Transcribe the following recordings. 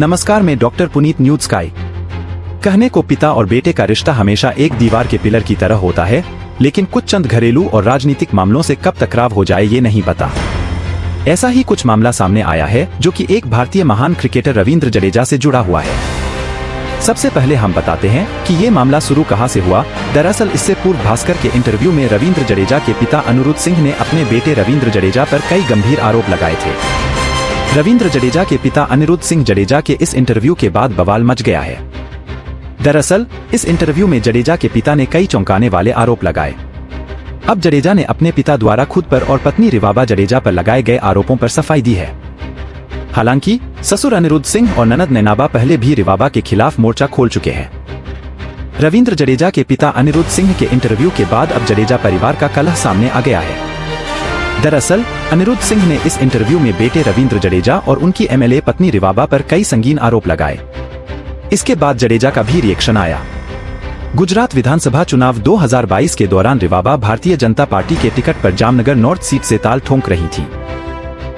नमस्कार, मैं doctor Puneet news sky. कहने को पिता और बेटे का रिश्ता हमेशा एक दीवार के पिलर की तरह होता है, लेकिन कुछ चंद घरेलू और राजनीतिक मामलों से कब टकराव हो जाए ये नहीं पता। ऐसा ही कुछ मामला सामने आया है जो कि एक भारतीय महान क्रिकेटर रविंद्र जडेजा से जुड़ा हुआ है। सबसे पहले हम बताते हैं कि ये मामला शुरू कहां से हुआ। दरअसल इससे पूर्व भास्कर के इंटरव्यू में रविंद्र जडेजा के पिता अनिरुद्ध सिंह ने अपने बेटे रविंद्र जडेजा पर कई गंभीर आरोप लगाए थे। रविंद्र जडेजा के पिता अनिरुद्ध सिंह जडेजा के इस इंटरव्यू के बाद बवाल मच गया है। दरअसल इस इंटरव्यू में जडेजा के पिता ने कई चौंकाने वाले आरोप लगाए। अब जडेजा ने अपने पिता द्वारा खुद पर और पत्नी रिवाबा जडेजा पर लगाए गए आरोपों पर सफाई दी है। हालांकि ससुर अनिरुद्ध सिंह और ननद नैनाबा पहले भी रिवाबा के खिलाफ मोर्चा खोल चुके हैं। रविंद्र जडेजा के पिता अनिरुद्ध सिंह के इंटरव्यू के बाद अब जडेजा परिवार का कलह सामने आ गया है। दरअसल अनिरुद्ध सिंह ने इस इंटरव्यू में बेटे रविंद्र जडेजा और उनकी एमएलए पत्नी रिवाबा पर कई संगीन आरोप लगाए। इसके बाद जडेजा का भी रिएक्शन आया। गुजरात विधानसभा चुनाव 2022 के दौरान रिवाबा भारतीय जनता पार्टी के टिकट पर जामनगर नॉर्थ सीट से ताल ठोंक रही थी।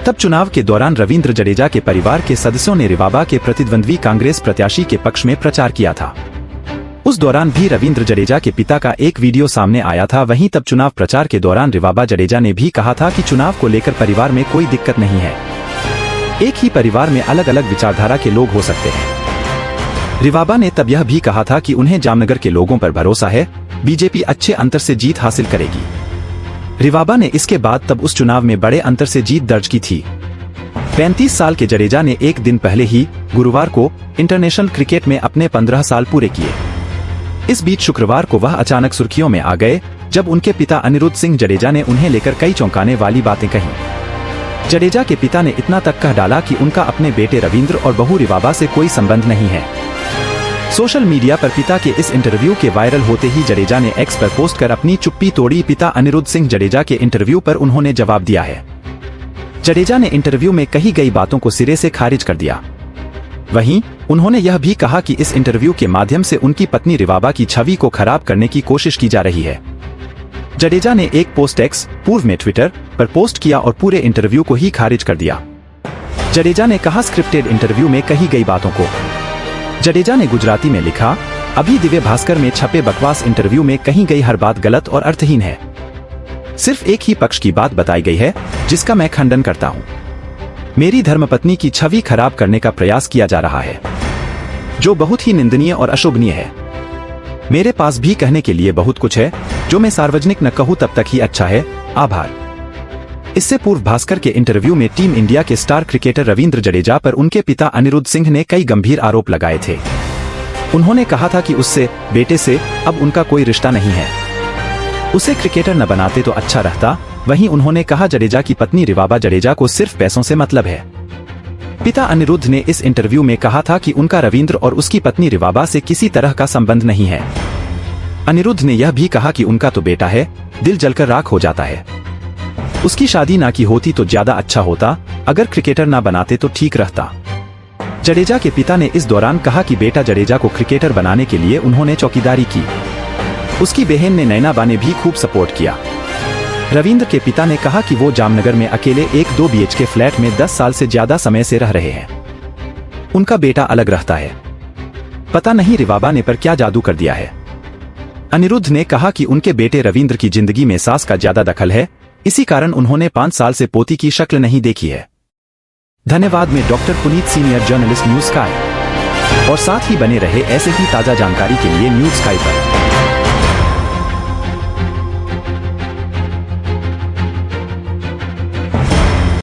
तब चुनाव के दौरान रविंद्र जडेजा के परिवार के सदस्यों ने रिवाबा के प्रतिद्वंद्वी कांग्रेस प्रत्याशी के पक्ष में प्रचार किया था। उस दौरान भी रविंद्र जडेजा के पिता का एक वीडियो सामने आया था। वहीं तब चुनाव प्रचार के दौरान रिवाबा जडेजा ने भी कहा था कि चुनाव को लेकर परिवार में कोई दिक्कत नहीं है, एक ही परिवार में अलग अलग विचारधारा के लोग हो सकते हैं। रिवाबा ने तब यह भी कहा था कि उन्हें जामनगर के लोगों पर भरोसा है, बीजेपी अच्छे अंतर से जीत हासिल करेगी। रिवाबा ने इसके बाद तब उस चुनाव में बड़े अंतर से जीत दर्ज की थी। 35 साल के जडेजा ने एक दिन पहले ही गुरुवार को इंटरनेशनल क्रिकेट में अपने 15 साल पूरे किए। इस बीच शुक्रवार को वह अचानक सुर्खियों में आ गए जब उनके पिता अनिरुद्ध सिंह जडेजा ने उन्हें लेकर कई चौंकाने वाली बातें कहीं। जडेजा के पिता ने इतना तक कह डाला कि उनका अपने बेटे रविंद्र और बहू रिवाबा से कोई संबंध नहीं है। सोशल मीडिया पर पिता के इस इंटरव्यू के वायरल होते ही जडेजा ने एक्स पर पोस्ट कर अपनी चुप्पी तोड़ी। पिता अनिरुद्ध सिंह जडेजा के इंटरव्यू पर उन्होंने जवाब दिया है। जडेजा ने इंटरव्यू में कही गई बातों को सिरे से खारिज कर दिया। वहीं उन्होंने यह भी कहा कि इस इंटरव्यू के माध्यम से उनकी पत्नी रिवाबा की छवि को खराब करने की कोशिश की जा रही है। जडेजा ने एक पोस्ट एक्स पूर्व में ट्विटर पर पोस्ट किया और पूरे इंटरव्यू को ही खारिज कर दिया। जडेजा ने कहा, स्क्रिप्टेड इंटरव्यू में कही गई बातों को। जडेजा ने गुजराती में लिखा, अभी दिव्य भास्कर में छपे बकवास इंटरव्यू में कही गई हर बात गलत और अर्थहीन है। सिर्फ एक ही पक्ष की बात बताई गई है जिसका मैं खंडन करता हूँ। मेरी धर्मपत्नी की छवि खराब करने का प्रयास किया जा रहा है, जो बहुत ही निंदनीय और अशोभनीय है। मेरे पास भी कहने के लिए बहुत कुछ है जो मैं सार्वजनिक न कहूँ तब तक ही अच्छा है। आभार। इससे पूर्व भास्कर के इंटरव्यू में टीम इंडिया के स्टार क्रिकेटर रविंद्र जडेजा पर उनके पिता अनिरुद्ध सिंह ने कई गंभीर आरोप लगाए थे। उन्होंने कहा था कि उससे, बेटे से, अब उनका कोई रिश्ता नहीं है। उसे क्रिकेटर न बनाते तो अच्छा रहता। वहीं उन्होंने कहा, जडेजा की पत्नी रिवाबा जडेजा को सिर्फ पैसों से मतलब है। पिता अनिरुद्ध ने इस इंटरव्यू में कहा था कि उनका रविंद्र और उसकी पत्नी रिवाबा से किसी तरह का संबंध नहीं है। अनिरुद्ध ने यह भी कहा कि उनका तो बेटा है, दिल जलकर राख हो जाता है। उसकी शादी ना की होती तो ज्यादा अच्छा होता, अगर क्रिकेटर ना बनाते तो ठीक रहता। जडेजा के पिता ने इस दौरान कहा कि बेटा जडेजा को क्रिकेटर बनाने के लिए उन्होंने चौकीदारी की। उसकी बहन ने नैनाबा ने भी खूब सपोर्ट किया। रविंद्र के पिता ने कहा कि वो जामनगर में अकेले एक 2 BHK फ्लैट में 10 साल से ज्यादा समय से रह रहे हैं। उनका बेटा अलग रहता है। पता नहीं रिवाबा ने पर क्या जादू कर दिया है। अनिरुद्ध ने कहा कि उनके बेटे रविंद्र की जिंदगी में सास का ज्यादा दखल है, इसी कारण उन्होंने 5 साल से पोती की शक्ल नहीं देखी है। धन्यवाद। मैं doctor Puneet, senior journalist news sky. और साथ ही बने रहे ऐसे ही ताजा जानकारी के लिए न्यूज़ स्काई पर।